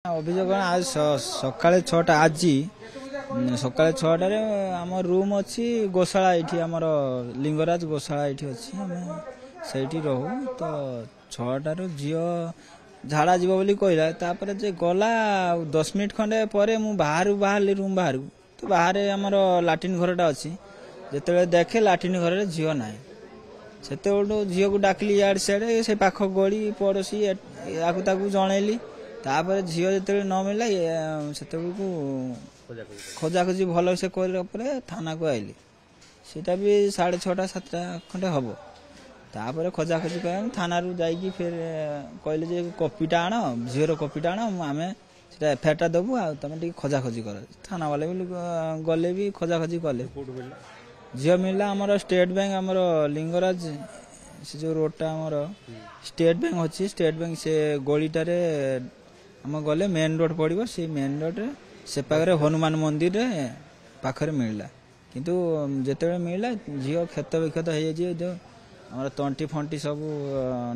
अभियोग आज सकाଳେ 6टा आज सकाଳେ 6टारे आम रूम अच्छी गोशाला ये आमर लिंगराज गोशाला ये अच्छी से रहू तो 6टार झील झाड़ा जीव बोली कहला तापर जे गला 10 मिनिट खंडे पर मु बाहर बाहर रूम बाहर तो बाहर आमर लाट्रिन घरटा अच्छी जिते देखे लाट्रिन घर झील ना से झील को डाकिली इे सियाड़े से पाख गली पड़ोसी ताकू जनइली तापर झील जो न मिलला से खोजाखोजी भल से थाना को आइली सीटा भी 6:30 7टा खंडे हम तापर खोजाखोजी कर थाना रू जाइए फिर कहले जे कॉपीटा आण झीर कॉपीटा आण आम से एफआईआर दबू आ तुम टे खोजाखोजी कर थाना वाले भी गले भी खोजाखोजी कले झील मिलला आमर स्टेट बैंक आमर लिंगराज से जो रोडटा आमर स्टेट बैंक अच्छी स्टेट बैंक से गलीटारे आम गले मेन रोड पड़ो से मेन रोड से पाखे हनुमान मंदिर पाखरे मिलला किंतु जिते मिलला झील क्षत विक्षत हो जो आम तंटी फंटी सब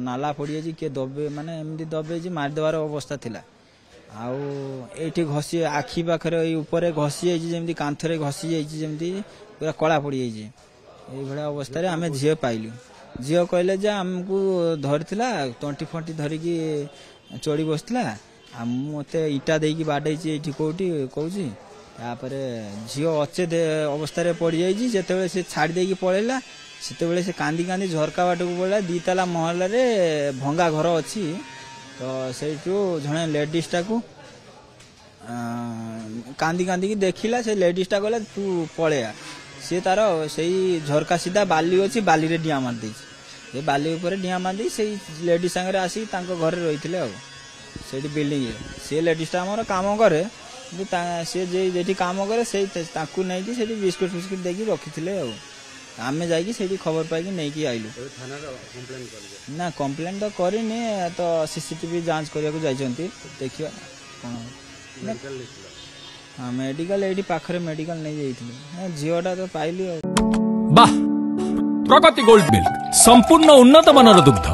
नाला पड़ी जाए किए दबे माने एमती दबे मारिदेवार अवस्था थिला आउ ये घसी आखि पाखे ऊपर घसी जाइए कांथरे घसी जाइए पूरा कला पड़ जाइए ये अवस्था आम झील पाइलु झील कहले जे आमको धरला तंटी फंटी धरिकी चढ़ी बसला मत इटा देकी बाडे कौटी कौची झील अच्छे अवस्था पड़ जाइए जिते से छाड़ी देकी पलैला से कांदी कांदी झरका बाट को पड़ा 2 ताला महल भंगा घर अच्छी तो से जड़े लेडीजटा को कांदी कांदी की देखला से लेडीजटा कहला तू पलैया सी तार से झरका सीधा बाली अच्छी बाली रे डिया मार दे बाली उपर डिया मार दी से लेडीज सांगे आसी घर रही से बिल्डिंग से लेडीजटा आमर काम करे सी जे काम करे से नहीं बिस्कुट फिस्कुट देकी रखी आमे जाइए खबर पाई नहीं आइलु ना कंप्लेन तो करनी तो सीसीटीवी जांच करने को देखिए हाँ मेडिकल ये पाखरे मेडिकल नहीं जाइए झीलटा तो पाइली वाह प्रगति गोल्ड मिल्क संपूर्ण उन्नत मानर दुग्ध